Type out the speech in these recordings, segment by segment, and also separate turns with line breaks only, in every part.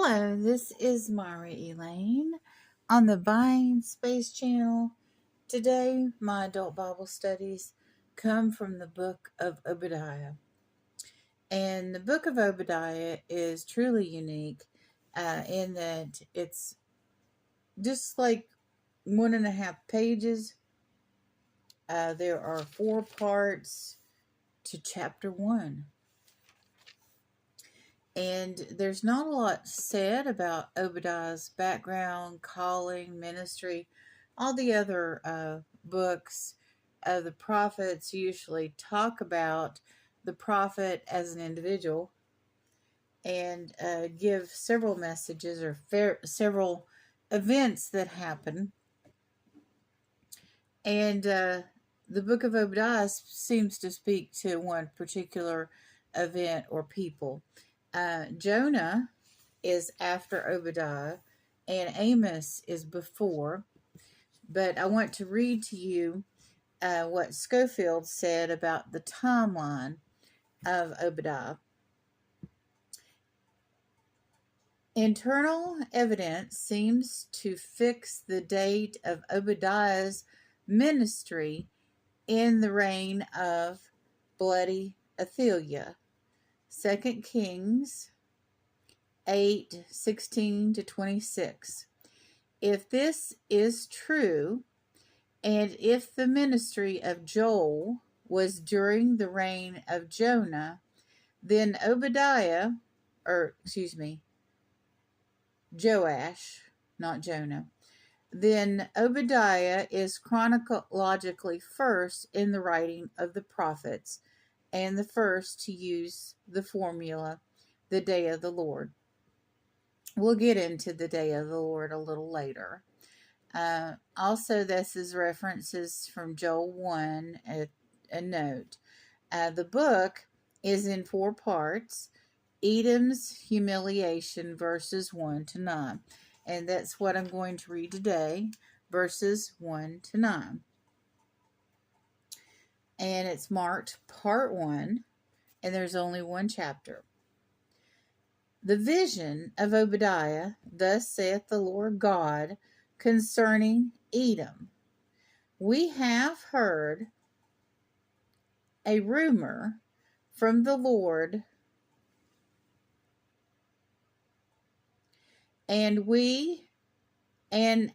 Hello, this is Mara Elaine on the Buying Space channel. Today, my adult Bible studies come from the book of Obediah. And the book of Obediah is truly unique in that it's just like 1.5 pages. There are 4 parts to chapter 1. And there's not a lot said about Obadiah's background, calling, ministry. All the other books of the prophets usually talk about the prophet as an individual and give several messages or several events that happen. And the book of Obadiah seems to speak to one particular event or people. Jonah is after Obadiah, and Amos is before. But I want to read to you what Schofield said about the timeline of Obadiah. Internal evidence seems to fix the date of Obadiah's ministry in the reign of Bloody Athaliah. 2 Kings 8:16-26. If this is true, and if the ministry of Joel was during the reign of Jonah, then Joash, not Jonah, then Obadiah is chronologically first in the writing of the prophets, and the first to use the formula, the day of the Lord. We'll get into the day of the Lord a little later. Also, this is references from Joel 1, a note. The book is in 4 parts. Edom's humiliation, verses 1-9. And that's what I'm going to read today, verses 1-9. And it's marked part 1, and there's only 1 chapter. The vision of Obadiah, thus saith the Lord God, concerning Edom. We have heard a rumor from the Lord, and an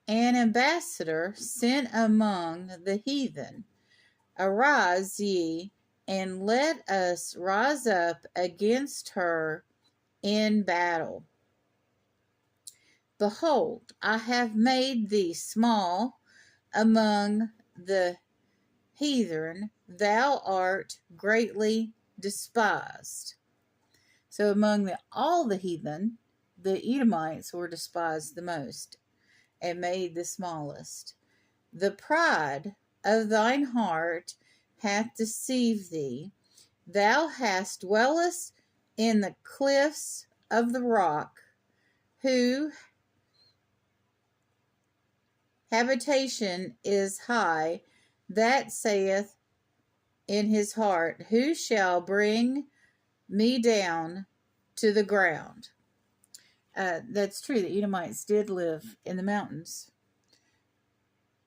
ambassador sent among the heathen. Arise ye, and let us rise up against her in battle. Behold, I have made thee small among the heathen, thou art greatly despised. So among all the heathen, the Edomites were despised the most and made the smallest. The pride of thine heart hath deceived thee. Thou hast dwellest in the cliffs of the rock, whose habitation is high, that saith in his heart, who shall bring me down to the ground? That's true. The Edomites did live in the mountains.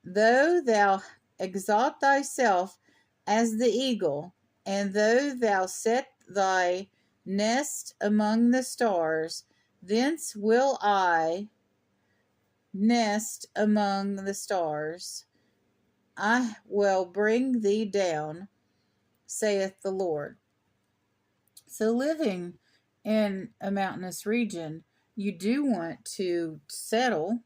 Though thou exalt thyself as the eagle, and though thou set thy nest among the stars, thence will I nest among the stars. I will bring thee down, saith the Lord. So living in a mountainous region, you do want to settle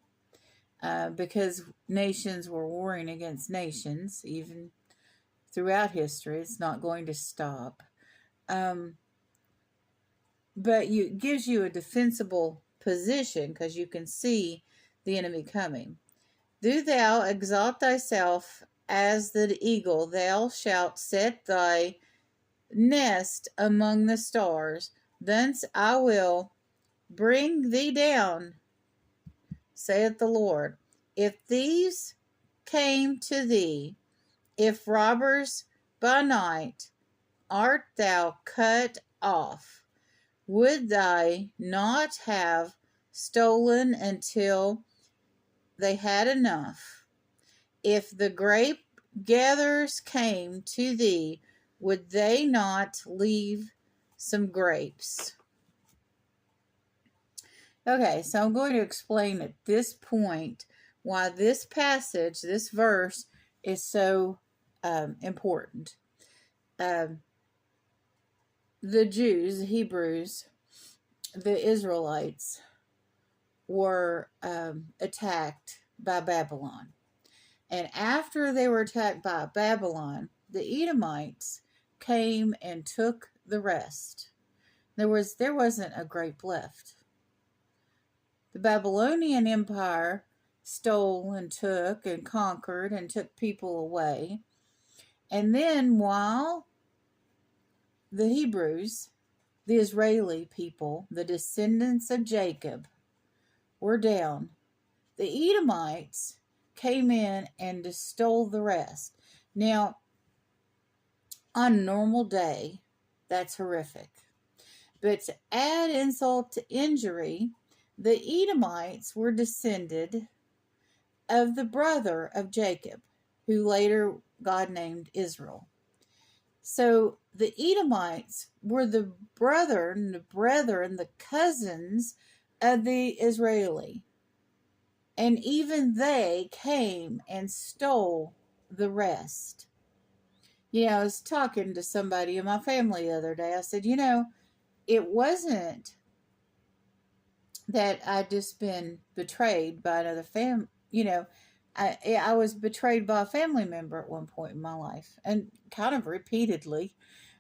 because nations were warring against nations, even throughout history. It's not going to stop. But it gives you a defensible position because you can see the enemy coming. Do thou exalt thyself as the eagle, thou shalt set thy nest among the stars. Thence I will bring thee down, saith the Lord. If thieves came to thee, if robbers by night, art thou cut off. would they not have stolen until they had enough? If the grape gatherers came to thee, would they not leave some grapes? Okay, so I'm going to explain at this point why this passage, this verse, is so important. The Jews, the Hebrews, the Israelites were attacked by Babylon. And after they were attacked by Babylon, the Edomites came and took the rest. There wasn't a grape left. The Babylonian Empire stole and took and conquered and took people away. And then while the Hebrews, the Israeli people, the descendants of Jacob, were down, the Edomites came in and stole the rest. Now, on a normal day, that's horrific. But to add insult to injury, the Edomites were descended of the brother of Jacob, who later God named Israel. So the Edomites were the brethren, the cousins of the Israeli. And even they came and stole the rest. I was talking to somebody in my family the other day. I said, it wasn't that I'd just been betrayed by another family. I was betrayed by a family member at one point in my life, and kind of repeatedly.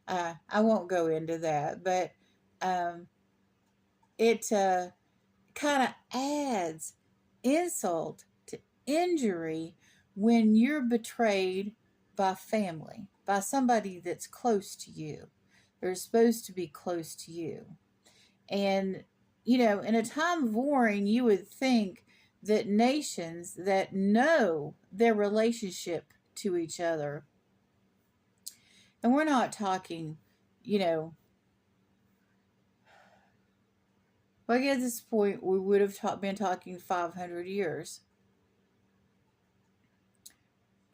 I won't go into that, but it kind of adds insult to injury when you're betrayed by family, by somebody that's close to you. They're supposed to be close to you. And, in a time of warring, you would think that nations that know their relationship to each other, and we're not talking, like at this point, we would have been talking 500 years,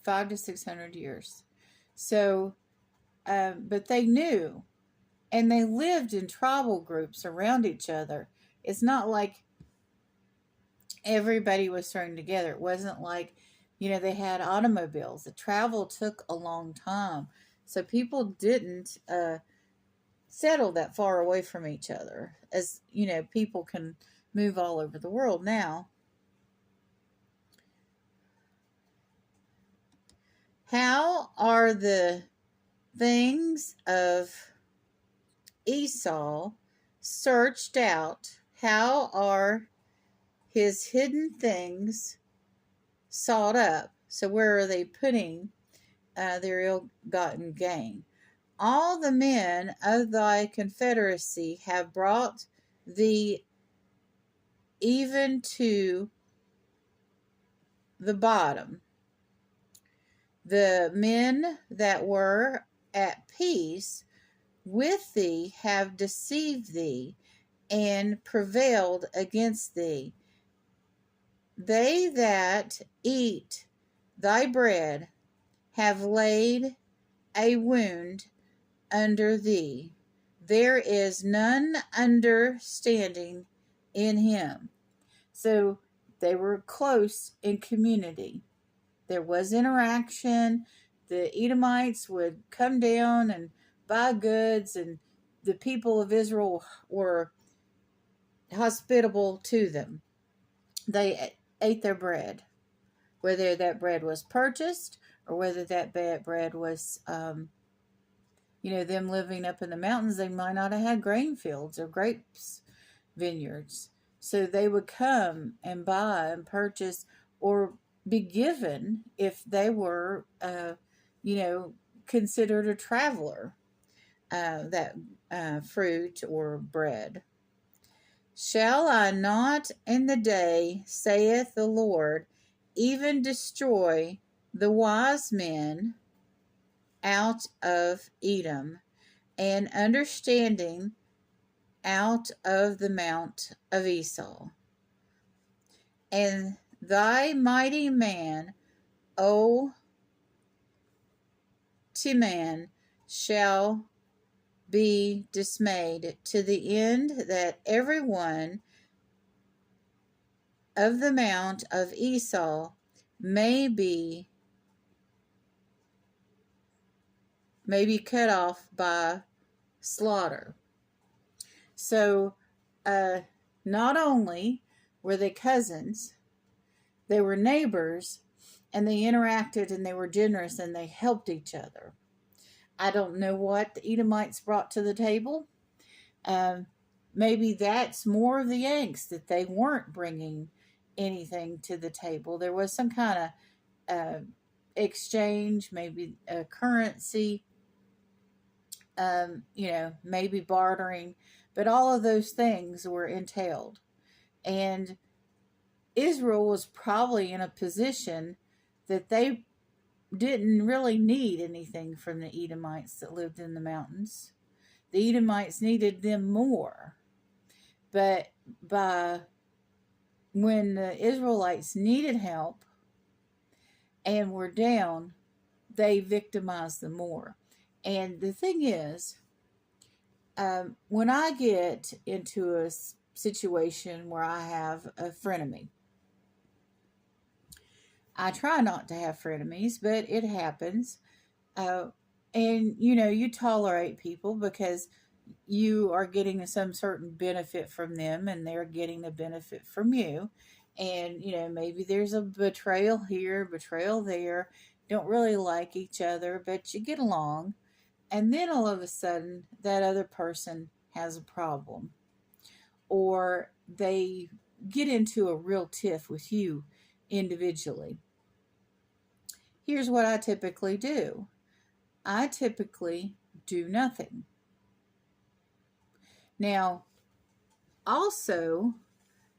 500 to 600 years. So, but they knew, and they lived in tribal groups around each other. It's not like everybody was thrown together. It wasn't like, they had automobiles. The travel took a long time. So people didn't settle that far away from each other. As, people can move all over the world now. How are the things of Esau searched out? How are his hidden things sought up? So where are they putting their ill-gotten gain? All the men of thy confederacy have brought thee even to the bottom. The men that were at peace with thee have deceived thee and prevailed against thee. They that eat thy bread have laid a wound under thee. There is none understanding in him. So they were close in community. There was interaction. The Edomites would come down and buy goods, and the people of Israel were hospitable to them. They ate their bread, whether that bread was purchased or whether that bread was, them living up in the mountains. They might not have had grain fields or grapes vineyards. So they would come and buy and purchase or be given if they were, considered a traveler, that fruit or bread. Shall I not in the day, saith the Lord, even destroy the wise men out of Edom, and understanding out of the mount of Esau. And thy mighty man, O Timan, shall be dismayed, to the end that every one of the mount of Esau may be cut off by slaughter. So, not only were they cousins, they were neighbors, and they interacted and they were generous and they helped each other. I don't know what the Edomites brought to the table. Maybe that's more of the angst, that they weren't bringing anything to the table. There was some kind of exchange, maybe a currency, maybe bartering, but all of those things were entailed. And Israel was probably in a position that they didn't really need anything from the Edomites that lived in the mountains. The Edomites needed them more. But when the Israelites needed help and were down, they victimized them more. And the thing is, when I get into a situation where I have a frenemy, I try not to have frenemies, but it happens. And you tolerate people because you are getting some certain benefit from them and they're getting a benefit from you. And, maybe there's a betrayal here, betrayal there. Don't really like each other, but you get along. And then all of a sudden, that other person has a problem. Or they get into a real tiff with you individually. Here's what I typically do. I typically do nothing. Now, also,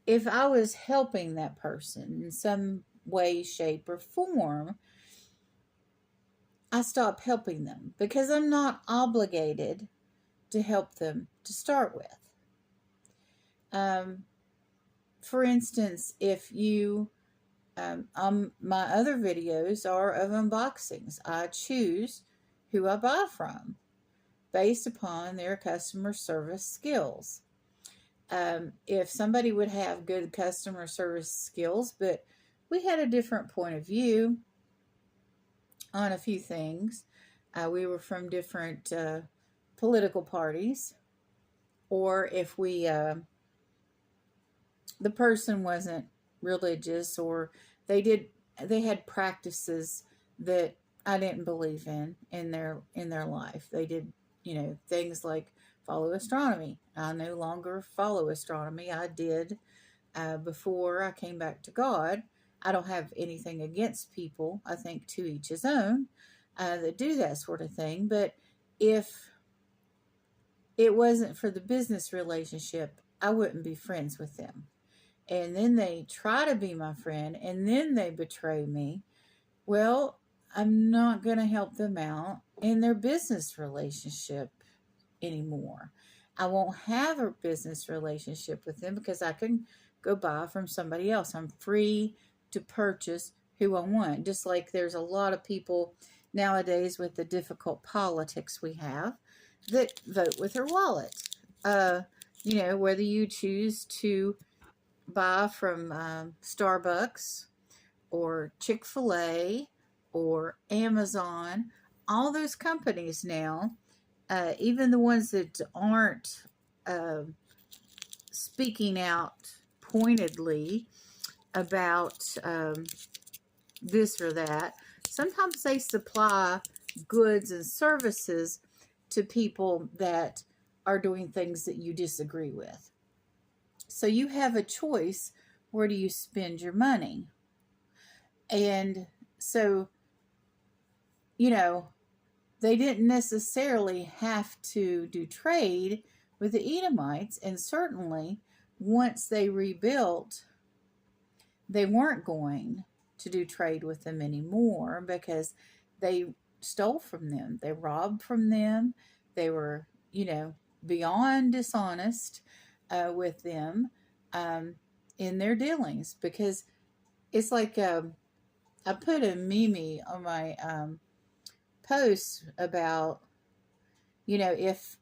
if I was helping that person in some way, shape, or form, I stop helping them because I'm not obligated to help them to start with. For instance, if you, my other videos are of unboxings. I choose who I buy from based upon their customer service skills. If somebody would have good customer service skills, but we had a different point of view on a few things, we were from different political parties, or if the person wasn't religious, or they had practices that I didn't believe in their life. They did, things like follow astronomy. I no longer follow astronomy. I did before I came back to God. I don't have anything against people. I think to each his own that do that sort of thing. But if it wasn't for the business relationship, I wouldn't be friends with them. And then they try to be my friend, and then they betray me. Well, I'm not going to help them out in their business relationship anymore. I won't have a business relationship with them because I can go buy from somebody else. I'm free to purchase who I want. Just like there's a lot of people nowadays with the difficult politics we have that vote with their wallet. Whether you choose to buy from Starbucks or Chick-fil-A or Amazon, all those companies now, even the ones that aren't speaking out pointedly about this or that, sometimes they supply goods and services to people that are doing things that you disagree with. So you have a choice. Where do you spend your money? And so, they didn't necessarily have to do trade with the Edomites. And certainly, once they rebuilt, they weren't going to do trade with them anymore because they stole from them. They robbed from them. They were, beyond dishonest with them um, in their dealings, because it's like I put a meme on my post about, if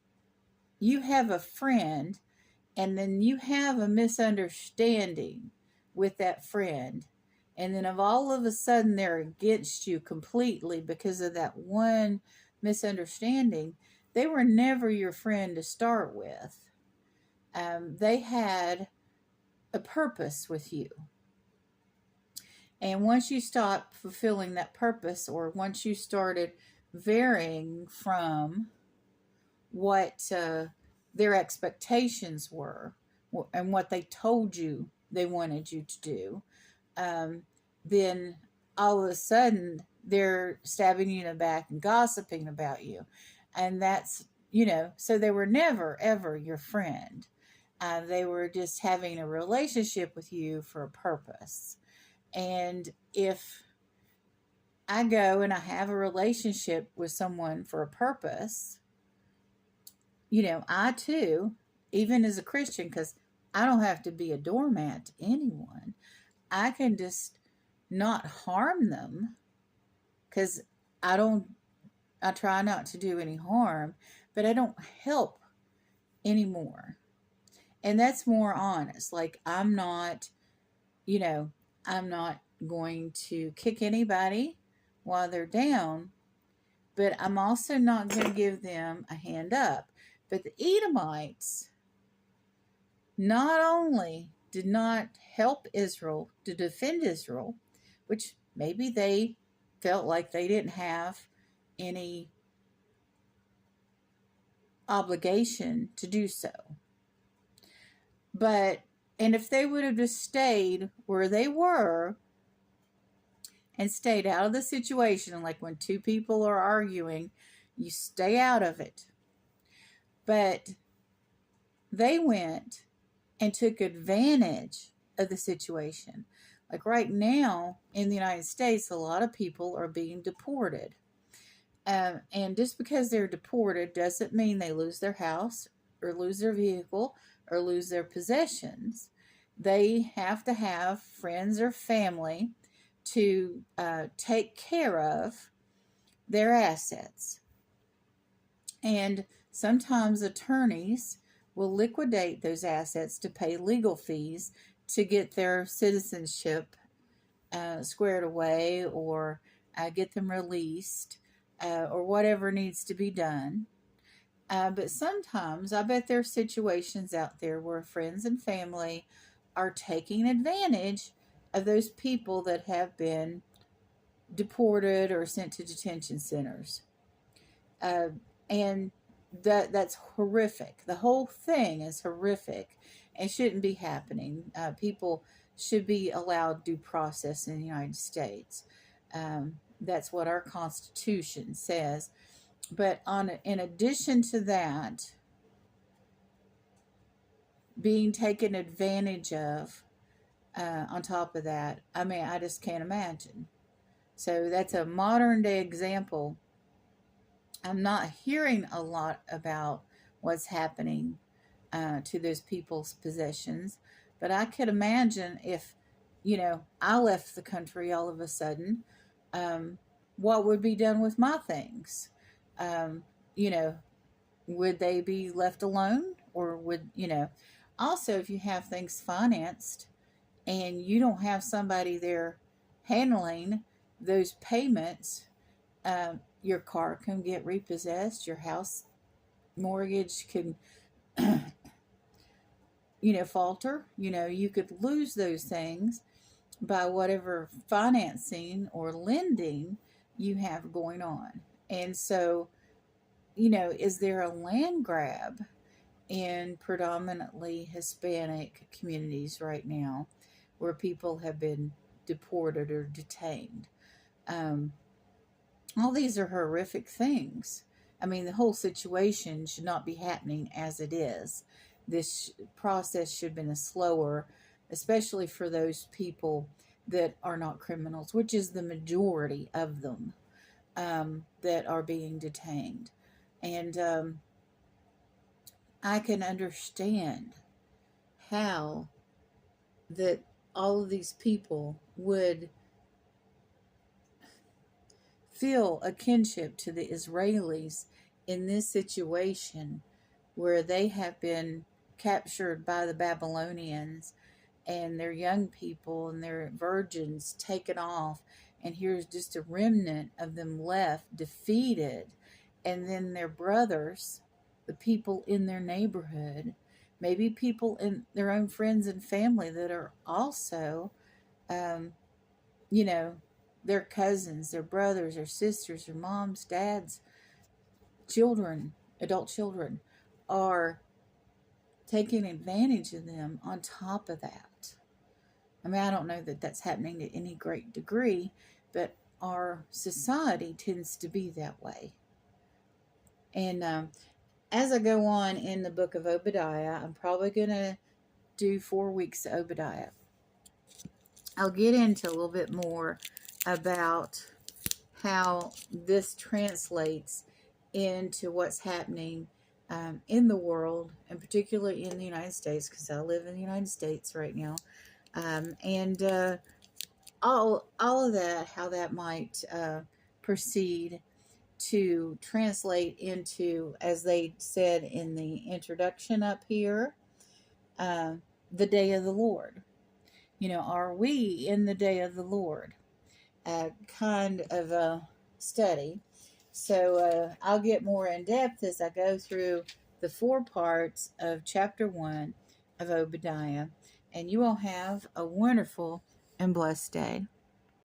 you have a friend and then you have a misunderstanding with that friend, and then of all of a sudden they're against you completely because of that one misunderstanding, they were never your friend to start with. They had a purpose with you. And once you stopped fulfilling that purpose, or once you started varying from what their expectations were and what they told you they wanted you to do, um, then all of a sudden they're stabbing you in the back and gossiping about you. And that's, so they were never, ever your friend. They were just having a relationship with you for a purpose. And if I go and I have a relationship with someone for a purpose, I too, even as a Christian, because I don't have to be a doormat to anyone, I can just not harm them, because I try not to do any harm, but I don't help anymore. And that's more honest. Like, you know, I'm not going to kick anybody while they're down, but I'm also not going to give them a hand up. But the Edomites not only did not help Israel to defend Israel, which maybe they felt like they didn't have any obligation to do so. And if they would have just stayed where they were and stayed out of the situation, like when two people are arguing, you stay out of it. But they went and took advantage of the situation. Like right now in the United States, a lot of people are being deported. And just because they're deported doesn't mean they lose their house or lose their vehicle or lose their possessions. They have to have friends or family to take care of their assets. And sometimes attorneys will liquidate those assets to pay legal fees to get their citizenship squared away, or get them released, or whatever needs to be done. But sometimes I bet there are situations out there where friends and family are taking advantage of those people that have been deported or sent to detention centers. And that's horrific. The whole thing is horrific and shouldn't be happening. People should be allowed due process in the United States. That's what our Constitution says. But in addition to that, being taken advantage of, on top of that, I mean, I just can't imagine. So that's a modern day example. I'm not hearing a lot about what's happening to those people's possessions, but I could imagine if, I left the country all of a sudden, what would be done with my things? Um, you know, would they be left alone, or also, if you have things financed and you don't have somebody there handling those payments, your car can get repossessed, your house mortgage can, falter. You could lose those things by whatever financing or lending you have going on. And so, is there a land grab in predominantly Hispanic communities right now where people have been deported or detained? Um, all these are horrific things. I mean, the whole situation should not be happening as it is. This process should have been slower, especially for those people that are not criminals, which is the majority of them, that are being detained. And I can understand how that all of these people would feel a kinship to the Israelis in this situation where they have been captured by the Babylonians and their young people and their virgins taken off, and here's just a remnant of them left defeated, and then their brothers, the people in their neighborhood, maybe people in their own friends and family that are also um, you know, their cousins, their brothers, their sisters, their moms, dads, children, adult children, are taking advantage of them on top of that. I mean, I don't know that that's happening to any great degree, but our society tends to be that way. And as I go on in the book of Obadiah, I'm probably going to do 4 weeks of Obadiah. I'll get into a little bit more about how this translates into what's happening in the world, and particularly in the United States, because I live in the United States right now, and all of that, how that might proceed to translate into, as they said in the introduction up here, uh, the day of the Lord. Are we in the day of the Lord? Kind of a study. So I'll get more in depth as I go through the 4 parts of chapter 1 of Obadiah. And you all have a wonderful and blessed day.